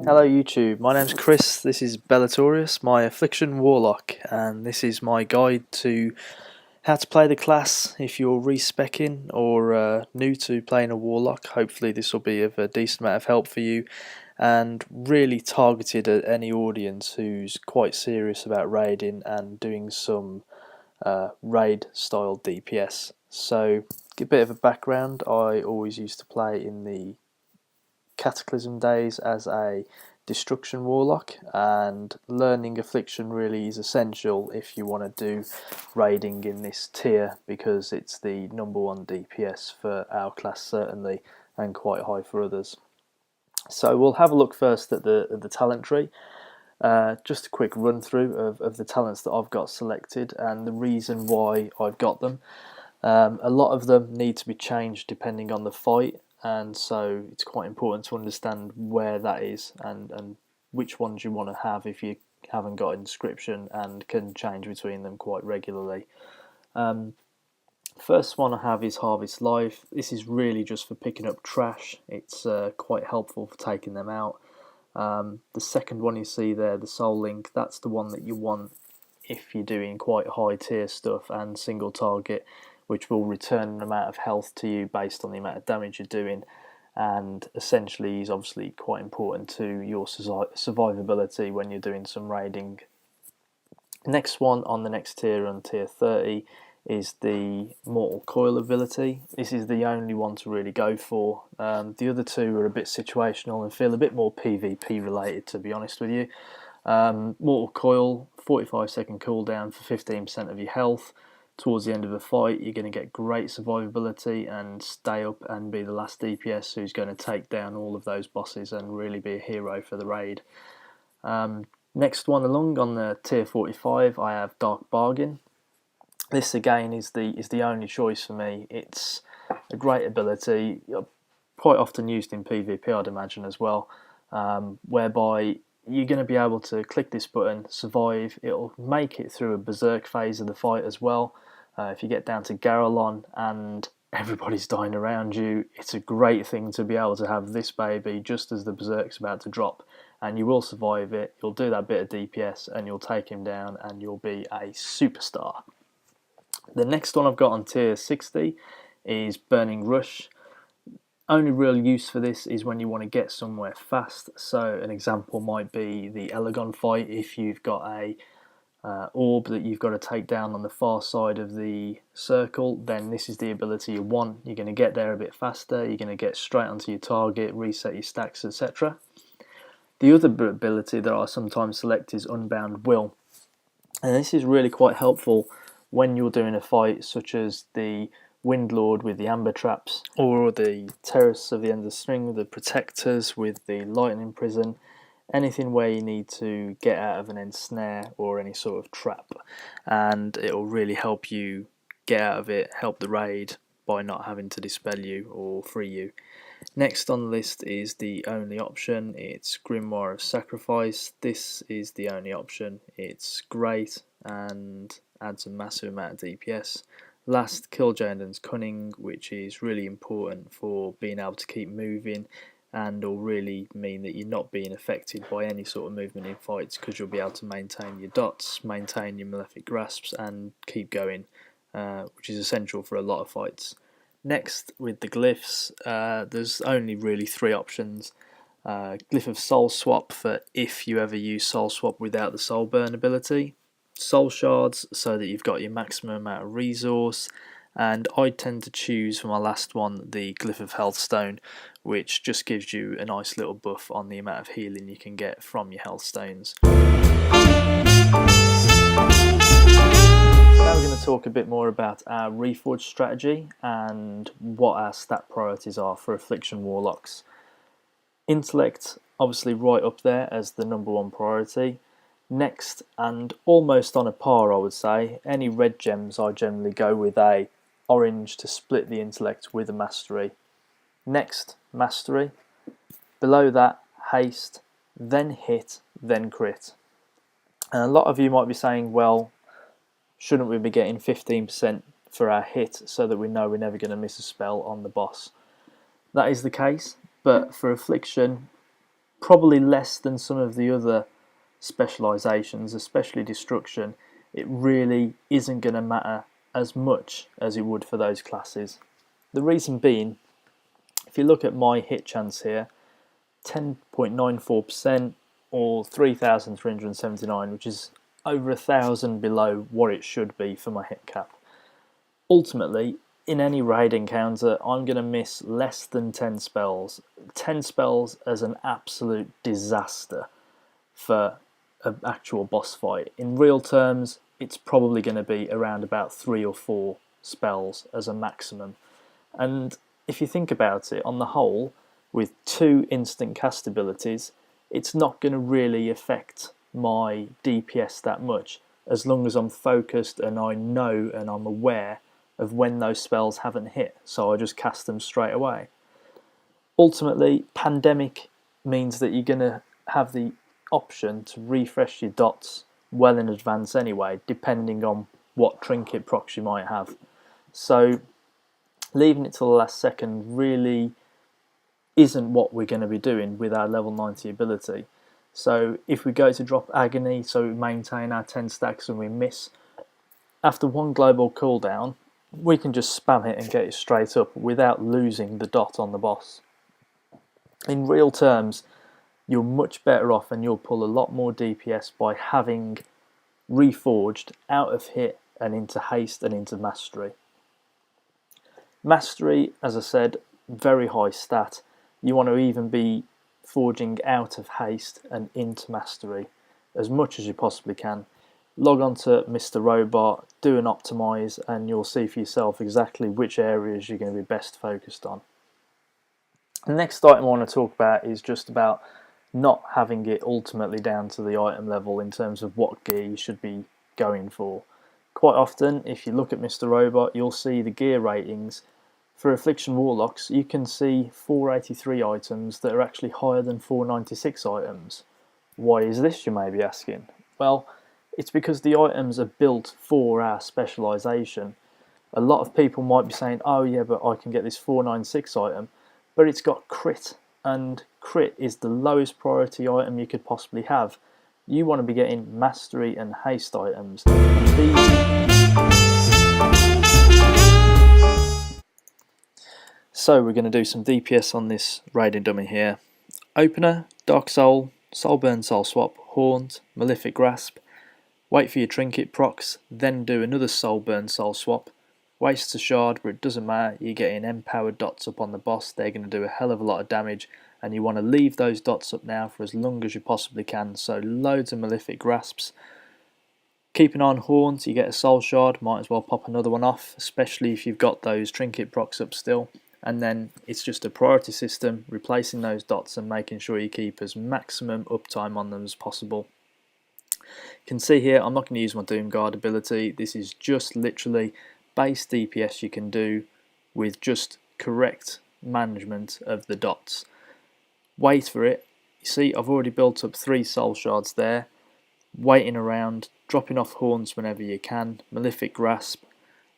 Hello YouTube, my name's Chris, this is Bellatorius, my Affliction Warlock, and this is my guide to how to play the class if you're respecing or new to playing a Warlock. Hopefully this will be of a decent amount of help for you and really targeted at any audience who's quite serious about raiding and doing some raid style DPS. So, a bit of a background, I always used to play in the Cataclysm days as a Destruction Warlock, and learning Affliction really is essential if you want to do raiding in this tier, because it's the #1 DPS for our class certainly, and quite high for others. So we'll have a look first at the talent tree. Just a quick run through of the talents that I've got selected and the reason why I've got them. A lot of them need to be changed depending on the fight, and so it's quite important to understand where that is and which ones you want to have if you haven't got inscription and can change between them quite regularly. First one I have is Harvest Life. This is really just for picking up trash. It's quite helpful for taking them out. The second one you see there, the Soul Link, that's the one that you want if you're doing quite high tier stuff and single target, which will return an amount of health to you based on the amount of damage you're doing, and essentially is obviously quite important to your survivability when you're doing some raiding. Next one on the next tier, on tier 30, is the Mortal Coil ability. This is the only one to really go for. The other two are a bit situational and feel a bit more PvP related, to be honest with you. Mortal Coil, 45-second cooldown for 15% of your health. Towards the end of a fight, you're going to get great survivability and stay up and be the last DPS who's going to take down all of those bosses and really be a hero for the raid. Next one along on the tier 45, I have Dark Bargain. This again is the only choice for me. It's a great ability, quite often used in PvP, I'd imagine as well, whereby you're going to be able to click this button, survive. It'll make it through a berserk phase of the fight as well. If you get down to Garrelon and everybody's dying around you, it's a great thing to be able to have this baby just as the berserk's about to drop, and you will survive it. You'll do that bit of DPS and you'll take him down and you'll be a superstar. The next one I've got on tier 60 is Burning Rush. Only real use for this is when you want to get somewhere fast. So an example might be the Elegon fight. If you've got a orb that you've got to take down on the far side of the circle, then this is the ability you want. You're going to get there a bit faster, you're going to get straight onto your target, reset your stacks, etc. The other ability that I sometimes select is Unbound Will, and this is really quite helpful when you're doing a fight such as the Windlord with the Amber Traps, or the Terrace of the End of String, the Protectors with the Lightning Prison, anything where you need to get out of an ensnare or any sort of trap, and it will really help you get out of it, help the raid by not having to dispel you or free you. Next on the list is the only option, it's Grimoire of Sacrifice. This is the only option, it's great and adds a massive amount of DPS. Last, Killjanden's Cunning, which is really important for being able to keep moving and will really mean that you're not being affected by any sort of movement in fights, because you'll be able to maintain your dots, maintain your Malefic Grasps and keep going, which is essential for a lot of fights. Next, with the glyphs, there's only really 3 options. Glyph of Soul Swap for if you ever use Soul Swap without the Soul Burn ability. Soul Shards so that you've got your maximum amount of resource, and I tend to choose for my last one the Glyph of Health Stone, which just gives you a nice little buff on the amount of healing you can get from your health stones. Now we're going to talk a bit more about our Reforged strategy and what our stat priorities are for Affliction Warlocks. Intellect, obviously right up there as the #1 priority. Next, and almost on a par I would say, any red gems I generally go with a orange to split the intellect with a mastery. Next, mastery. Below that, haste, then hit, then crit. And a lot of you might be saying, well, shouldn't we be getting 15% for our hit so that we know we're never going to miss a spell on the boss? That is the case, but for Affliction, Probably less than some of the other specializations, especially destruction. It really isn't going to matter as much as it would for those classes. The reason being, if you look at my hit chance here, 10.94% or 3,379, which is over 1,000 below what it should be for my hit cap. Ultimately, in any raid encounter, I'm going to miss less than 10 spells. 10 spells as an absolute disaster for an actual boss fight. In real terms, it's probably going to be around about 3 or 4 spells as a maximum. And if you think about it, on the whole, with 2 instant cast abilities, it's not going to really affect my DPS that much, as long as I'm focused and I know and I'm aware of when those spells haven't hit, so I just cast them straight away. Ultimately, Pandemic means that you're going to have the option to refresh your dots well in advance anyway, depending on what trinket procs you might have. So leaving it till the last second really isn't what we're going to be doing with our level 90 ability. So if we go to drop Agony, so we maintain our 10 stacks and we miss, after 1 global cooldown, we can just spam it and get it straight up without losing the dot on the boss. In real terms, you're much better off and you'll pull a lot more DPS by having reforged out of hit and into haste and into mastery. Mastery, as I said, very high stat. You want to even be forging out of haste and into mastery as much as you possibly can. Log on to Mr. Robot, do an optimize, and you'll see for yourself exactly which areas you're going to be best focused on. The next item I want to talk about is just about not having it ultimately down to the item level in terms of what gear you should be going for. Quite often, if you look at Mr. Robot, you'll see the gear ratings. For Affliction Warlocks, you can see 483 items that are actually higher than 496 items. Why is this, you may be asking? Well, it's because the items are built for our specialisation. A lot of people might be saying, oh yeah, but I can get this 496 item, but it's got crit, and crit is the lowest priority item you could possibly have. You want to be getting mastery and haste items. So we're going to do some DPS on this raiding dummy here. Opener, Dark Soul, Soulburn Soul Swap, Haunt, Malefic Grasp. Wait for your trinket procs, then do another Soulburn Soul Swap. Waste a shard, but it doesn't matter, you're getting empowered dots up on the boss, they're going to do a hell of a lot of damage, and you want to leave those dots up now for as long as you possibly can, so loads of Malefic Grasps. Keep an eye on Haunt, you get a Soul Shard, might as well pop another one off, especially if you've got those trinket procs up still. And then it's just a priority system, replacing those dots and making sure you keep as maximum uptime on them as possible. You can see here I'm not going to use my Doom Guard ability. This is just literally base DPS you can do with just correct management of the dots. Wait for it. You see, I've already built up 3 soul shards there. Waiting around, dropping off Haunts whenever you can, Malefic Grasp,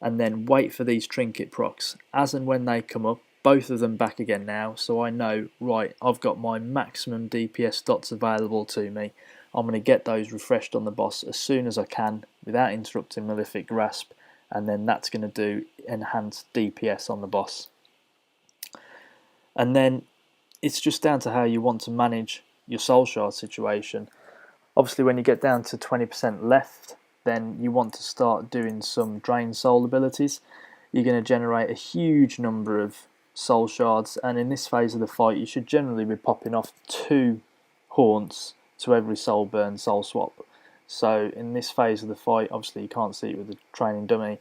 and then wait for these trinket procs. As and when they come up, both of them back again now, so I know, right, I've got my maximum DPS dots available to me. I'm going to get those refreshed on the boss as soon as I can without interrupting Malefic Grasp, and then that's going to do enhanced DPS on the boss. And then it's just down to how you want to manage your soul shard situation. Obviously when you get down to 20% left, then you want to start doing some drain soul abilities. You're going to generate a huge number of soul shards, and in this phase of the fight you should generally be popping off 2 haunts to every soul burn soul swap. So in this phase of the fight, obviously you can't see it with the training dummy,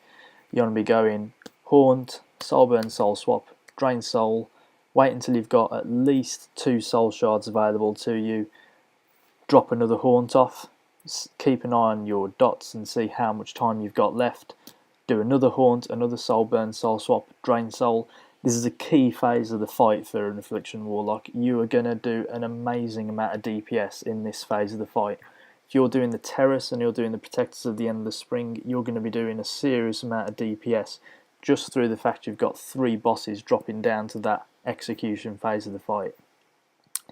you want to be going haunt, soul burn soul swap, drain soul, wait until you've got at least 2 soul shards available to you, drop another haunt off, keep an eye on your dots and see how much time you've got left, do another haunt, another soul burn soul swap, drain soul. This is a key phase of the fight for an Affliction Warlock. You are going to do an amazing amount of DPS in this phase of the fight. If you're doing the Terrace and you're doing the Protectors of the End of the Spring, you're going to be doing a serious amount of DPS just through the fact you've got 3 bosses dropping down to that execution phase of the fight.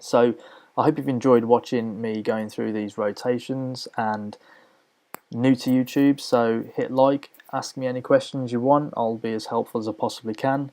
So I hope you've enjoyed watching me going through these rotations, and new to YouTube, so hit like, ask me any questions you want, I'll be as helpful as I possibly can.